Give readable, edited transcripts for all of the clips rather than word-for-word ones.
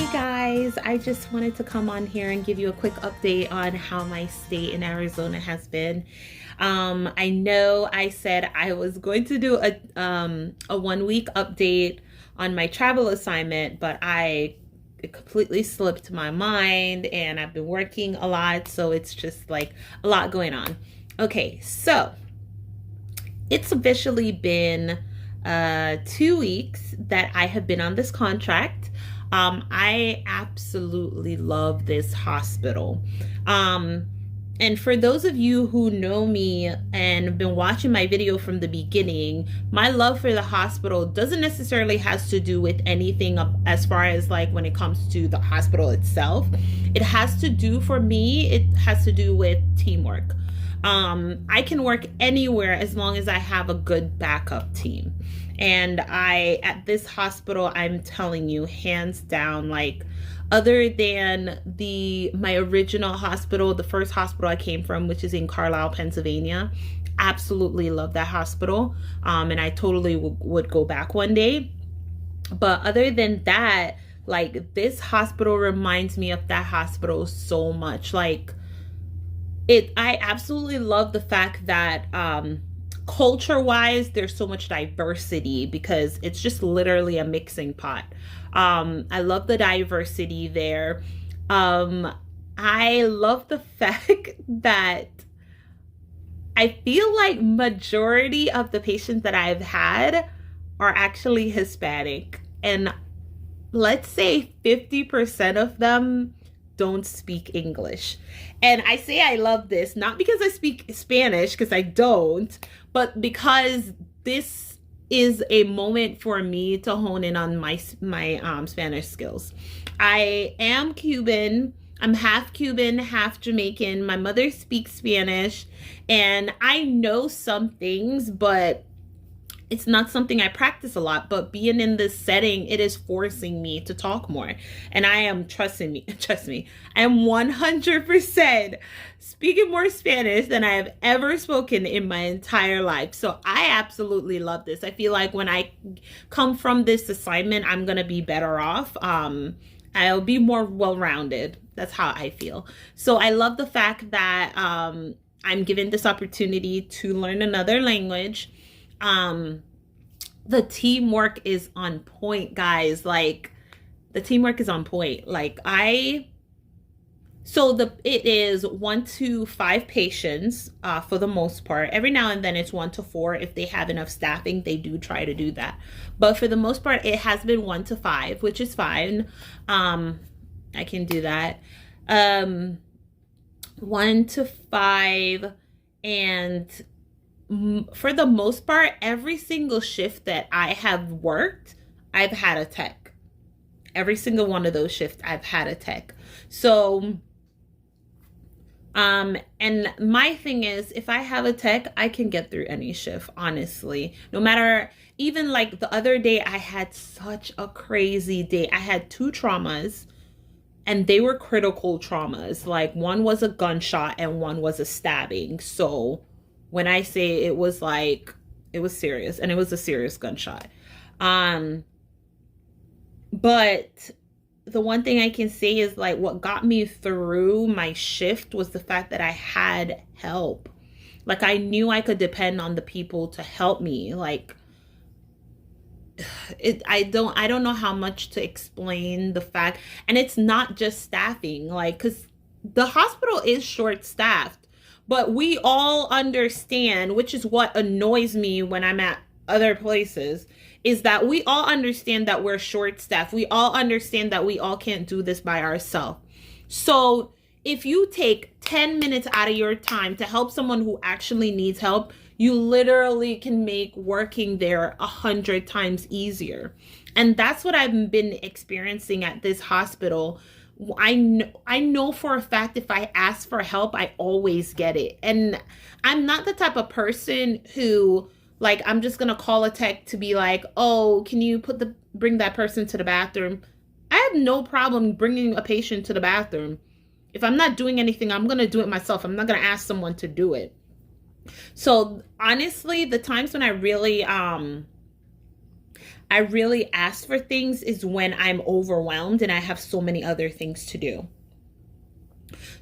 Hey guys, I just wanted to come on here and give you a quick update on how my stay in Arizona has been. I know I said I was going to do a 1 week update on my travel assignment, but it completely slipped my mind and I've been working a lot, so it's just like a lot going on. Okay, so it's officially been 2 weeks that I have been on this contract. I absolutely love this hospital. And for those of you who know me and have been watching my video from the beginning, my love for the hospital doesn't necessarily has to do with anything as far as like when it comes to the hospital itself. It has to do, for me, it has to do with teamwork. I can work anywhere as long as I have a good backup team. And at this hospital, I'm telling you, hands down, like, other than my original hospital, the first hospital I came from, which is in Carlisle, Pennsylvania, absolutely love that hospital. And I totally would go back one day. But other than that, like, this hospital reminds me of that hospital so much. Like, I absolutely love the fact that culture wise there's so much diversity because it's just literally a mixing pot. I love the diversity there. I love the fact that I feel like majority of the patients that I've had are actually Hispanic, and let's say 50% of them don't speak English. And I say I love this not because I speak Spanish, because I don't, but because this is a moment for me to hone in on my Spanish skills. I am Cuban. I'm half Cuban, half Jamaican. My mother speaks Spanish, and I know some things, but it's not something I practice a lot. But being in this setting, it is forcing me to talk more. And I am, trust me, I am 100% speaking more Spanish than I have ever spoken in my entire life. So I absolutely love this. I feel like when I come from this assignment, I'm going to be better off. I'll be more well-rounded. That's how I feel. So I love the fact that I'm given this opportunity to learn another language. The teamwork is on point, guys. Like, the teamwork is on point. Like, it is 1 to 5 patients for the most part. Every now and then it's 1 to 4. If they have enough staffing, they do try to do that. But for the most part, it has been 1 to 5, which is fine. I can do that. 1 to 5, and for the most part, every single shift that I have worked, I've had a tech. Every single one of those shifts, I've had a tech. So, and my thing is, if I have a tech, I can get through any shift, honestly. No matter, even like the other day, I had such a crazy day. I had 2 traumas, and they were critical traumas. Like, one was a gunshot and one was a stabbing. So when I say it was like, it was serious, and it was a serious gunshot. But the one thing I can say is, like, what got me through my shift was the fact that I had help. Like, I knew I could depend on the people to help me. Like, I don't know how much to explain the fact, and it's not just staffing, like, because the hospital is short staffed. But we all understand, which is what annoys me when I'm at other places, is that we all understand that we're short staffed. We all understand that we all can't do this by ourselves. So if you take 10 minutes out of your time to help someone who actually needs help, you literally can make working there 100 times easier. And that's what I've been experiencing at this hospital. I know for a fact if I ask for help, I always get it. And I'm not the type of person who, like, I'm just gonna call a tech to be like, oh, can you bring that person to the bathroom? I have no problem bringing a patient to the bathroom. If I'm not doing anything, I'm gonna do it myself. I'm not gonna ask someone to do it. So honestly, the times when I really I really ask for things is when I'm overwhelmed and I have so many other things to do.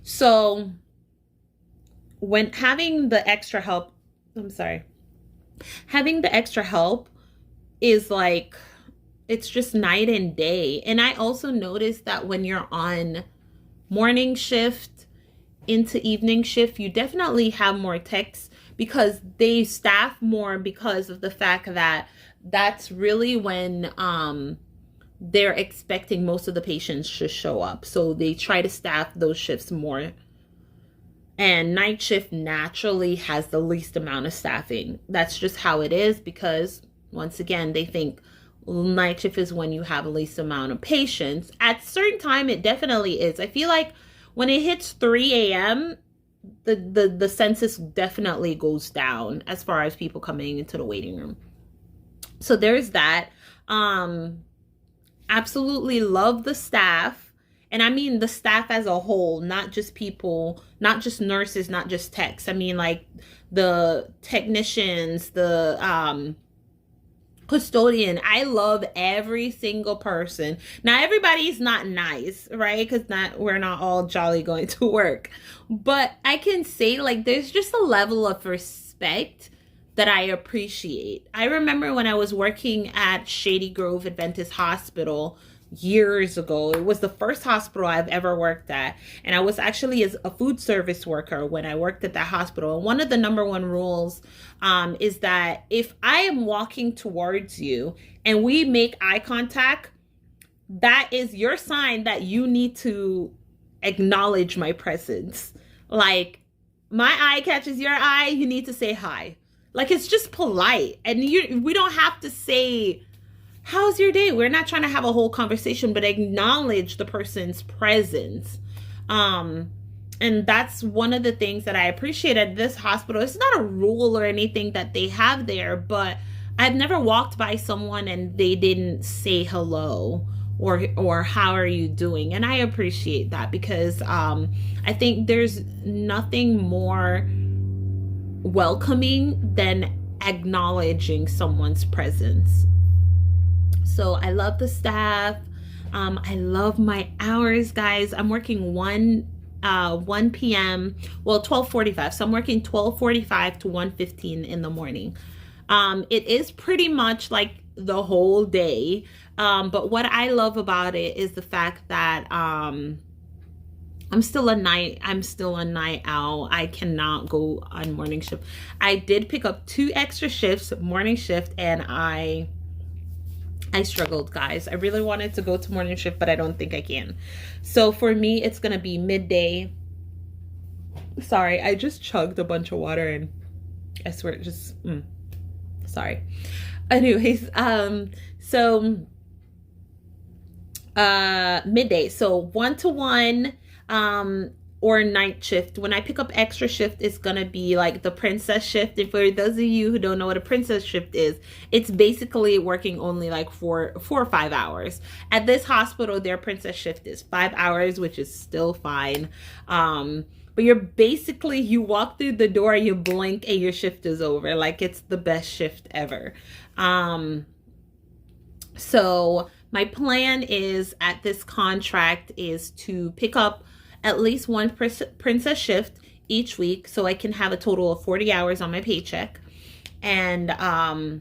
So when having the extra help, I'm sorry, having the extra help is like, it's just night and day. And I also noticed that when you're on morning shift into evening shift, you definitely have more techs because they staff more because of the fact that that's really when they're expecting most of the patients to show up. So they try to staff those shifts more. And night shift naturally has the least amount of staffing. That's just how it is because, once again, they think night shift is when you have the least amount of patients. At certain time, it definitely is. I feel like when it hits 3 a.m., the census definitely goes down as far as people coming into the waiting room. So there's that. Absolutely love the staff. And I mean the staff as a whole, not just people, not just nurses, not just techs. I mean like the technicians, the custodian. I love every single person. Now everybody's not nice, right? Because we're not all jolly going to work. But I can say like there's just a level of respect that I appreciate. I remember when I was working at Shady Grove Adventist Hospital years ago. It was the first hospital I've ever worked at. And I was actually as a food service worker when I worked at that hospital. And one of the number one rules is that if I am walking towards you and we make eye contact, that is your sign that you need to acknowledge my presence. Like my eye catches your eye, you need to say hi. Like it's just polite. And we don't have to say, how's your day? We're not trying to have a whole conversation, but acknowledge the person's presence. And that's one of the things that I appreciate at this hospital. It's not a rule or anything that they have there, but I've never walked by someone and they didn't say hello or how are you doing? And I appreciate that because I think there's nothing more welcoming than acknowledging someone's presence. So I love the staff. I love my hours, guys. I'm working 1 p.m. Well, 12:45. So I'm working 12:45 to 1:15 in the morning. It is pretty much like the whole day. But what I love about it is the fact that I'm still a night owl. I cannot go on morning shift. I did pick up 2 extra shifts, morning shift, and I struggled, guys. I really wanted to go to morning shift, but I don't think I can. So for me, it's gonna be midday. Sorry, I just chugged a bunch of water and I swear it just sorry. Anyways, so midday. So 1 to 1 or night shift. When I pick up extra shift, it's gonna be like the princess shift. And for those of you who don't know what a princess shift is, it's basically working only like 4 or 5 hours. At this hospital, their princess shift is 5 hours, which is still fine. But you walk through the door, you blink, and your shift is over. Like it's the best shift ever. So my plan is at this contract is to pick up at least 1 princess shift each week so I can have a total of 40 hours on my paycheck. And I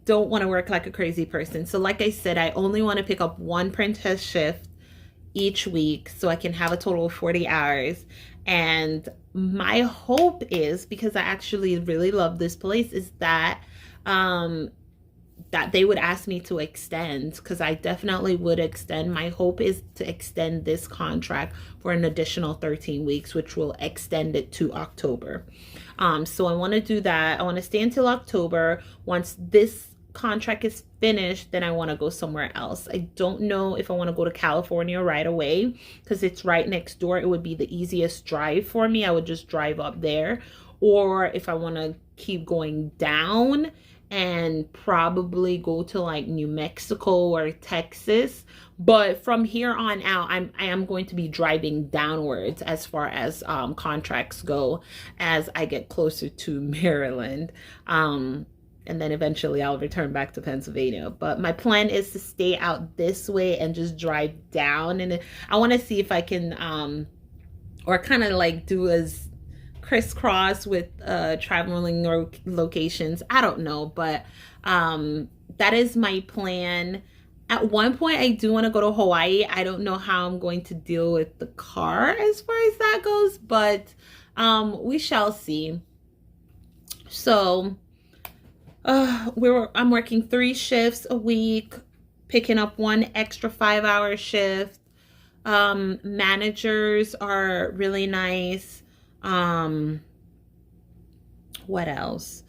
don't want to work like a crazy person. So like I said, I only want to pick up 1 princess shift each week so I can have a total of 40 hours. And my hope is, because I actually really love this place, is that that they would ask me to extend, because I definitely would extend. My hope is to extend this contract for an additional 13 weeks, which will extend it to October. So I want to do that. I want to stay until October. Once this contract is finished, then I want to go somewhere else. I don't know if I want to go to California right away because it's right next door. It would be the easiest drive for me. I would just drive up there. Or if I want to keep going down and probably go to like New Mexico or Texas. But from here on out, I am going to be driving downwards as far as contracts go as I get closer to Maryland. and then eventually I'll return back to Pennsylvania. But my plan is to stay out this way and just drive down. And I want to see if I can, or kind of like do as crisscross with traveling locations. I don't know, but that is my plan. At one point, I do want to go to Hawaii. I don't know how I'm going to deal with the car as far as that goes, but we shall see. So I'm working 3 shifts a week, picking up 1 extra 5-hour shift. Managers are really nice. What else?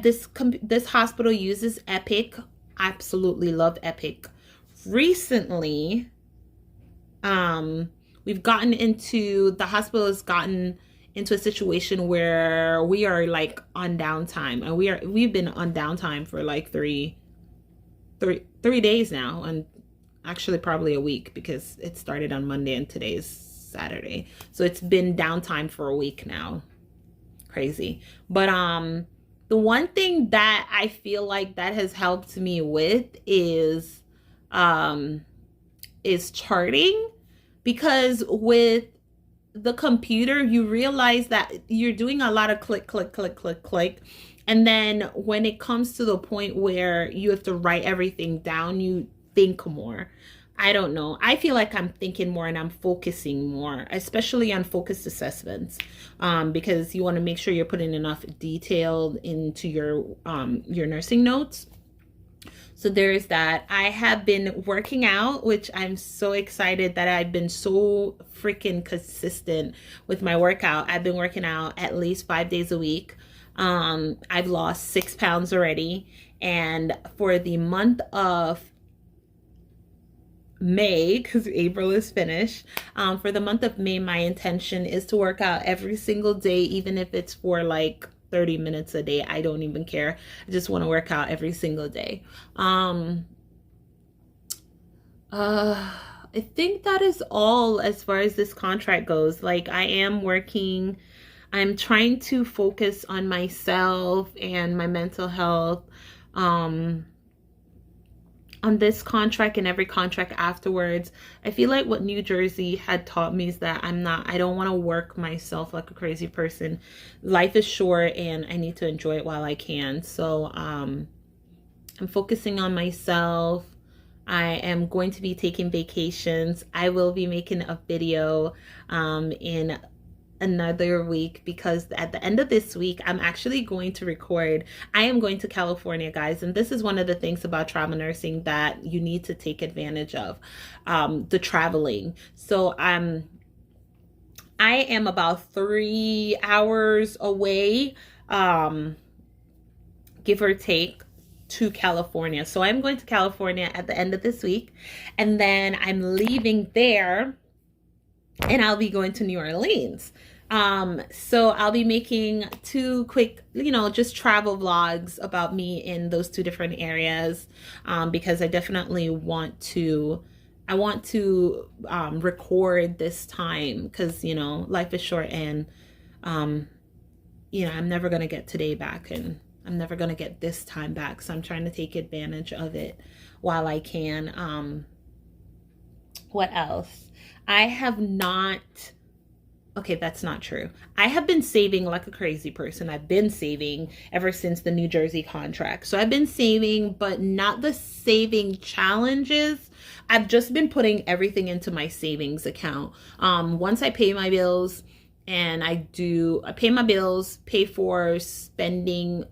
This hospital uses Epic. Absolutely love Epic. Recently, the hospital has gotten into a situation where we are like on downtime, and we've been on downtime for like three days now, and actually probably a week, because it started on Monday and today's Saturday. So it's been downtime for a week now. Crazy. But the one thing that I feel like that has helped me with is charting, because with the computer, you realize that you're doing a lot of click, click, click, click, click. And then when it comes to the point where you have to write everything down, you think more. I don't know. I feel like I'm thinking more and I'm focusing more, especially on focused assessments, because you want to make sure you're putting enough detail into your nursing notes. So there's that. I have been working out, which I'm so excited that I've been so freaking consistent with my workout. I've been working out at least 5 days a week. I've lost 6 pounds already. And for the month of May, because April is finished, for the month of May, my intention is to work out every single day, even if it's for like 30 minutes a day. I don't even care. I just want to work out every single day. I think that is all as far as this contract goes. Like, I'm trying to focus on myself and my mental health on this contract and every contract afterwards. I feel like what New Jersey had taught me is that I don't want to work myself like a crazy person. Life is short and I need to enjoy it while I can. So I'm focusing on myself. I am going to be taking vacations. I will be making a video in another week, because at the end of this week I'm actually going to record. I am going to California, guys, and this is one of the things about travel nursing that you need to take advantage of, the traveling. So I am about 3 hours away, give or take, to California. So I'm going to California at the end of this week, and then I'm leaving there and I'll be going to New Orleans. So I'll be making 2 quick, just travel vlogs about me in those 2 different areas, because I definitely want to record this time, because, life is short, and, I'm never going to get today back, and I'm never going to get this time back. So I'm trying to take advantage of it while I can. What else? I have not, okay, that's not true. I have been saving like a crazy person. I've been saving ever since the New Jersey contract. So I've been saving, but not the saving challenges. I've just been putting everything into my savings account. Once I pay my bills, and I pay my bills, pay for spending,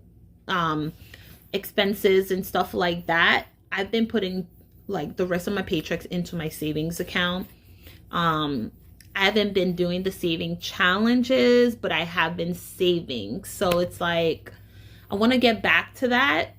expenses and stuff like that, I've been putting like the rest of my paychecks into my savings account. I haven't been doing the saving challenges, but I have been saving. So it's like, I want to get back to that,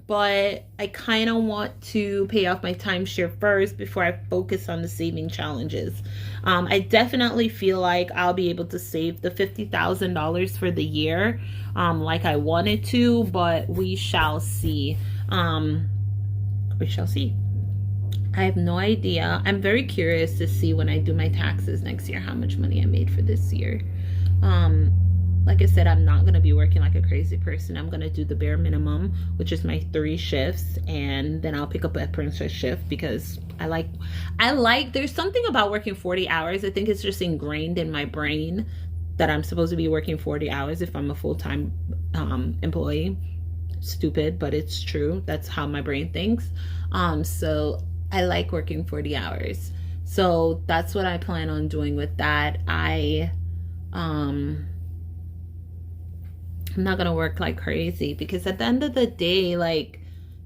but I kind of want to pay off my timeshare first before I focus on the saving challenges. I definitely feel like I'll be able to save the $50,000 for the year, like I wanted to, but we shall see. We shall see. I have no idea. I'm very curious to see when I do my taxes next year how much money I made for this year. like I said, I'm not going to be working like a crazy person. I'm going to do the bare minimum, which is my 3 shifts, and then I'll pick up a princess shift because I like there's something about working 40 hours. I think it's just ingrained in my brain that I'm supposed to be working 40 hours if I'm a full-time employee. Stupid, but it's true. That's how my brain thinks. So I like working 40 hours. So that's what I plan on doing with that. I'm not gonna work like crazy because at the end of the day, like,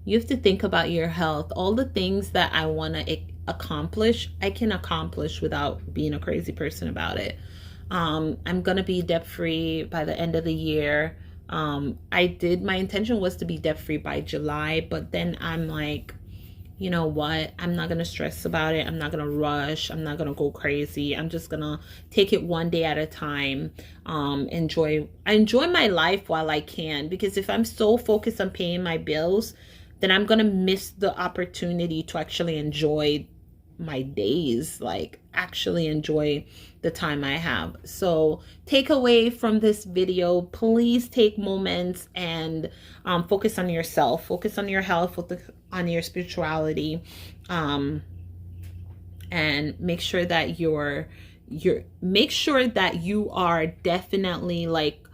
you have to think about your health. All the things that I want to accomplish, I can accomplish without being a crazy person about it. I'm gonna be debt free by the end of the year. My intention was to be debt free by July, but then I'm like, you know what? I'm not going to stress about it. I'm not going to rush. I'm not going to go crazy. I'm just going to take it one day at a time. Enjoy my life while I can, because if I'm so focused on paying my bills, then I'm going to miss the opportunity to actually enjoy my days, like actually enjoy the time I have. So take away from this video, please take moments and focus on yourself, focus on your health, focus on your spirituality, and make sure that you are definitely like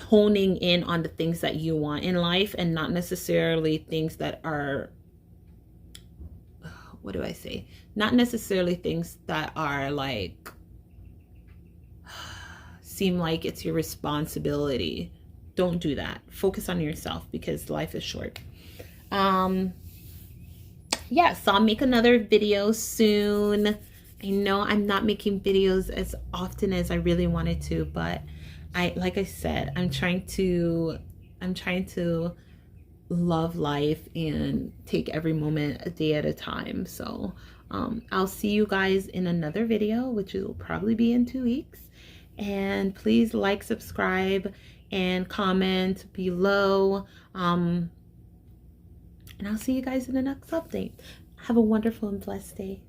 honing in on the things that you want in life and not necessarily things that are, what do I say? Not necessarily things that are like, seem like it's your responsibility. Don't do that. Focus on yourself because life is short. Yeah, so I'll make another video soon. I know I'm not making videos as often as I really wanted to, but like I said, I'm trying to love life and take every moment a day at a time. So I'll see you guys in another video, which will probably be in 2 weeks. And please like, subscribe, and comment below. And I'll see you guys in the next update. Have a wonderful and blessed day.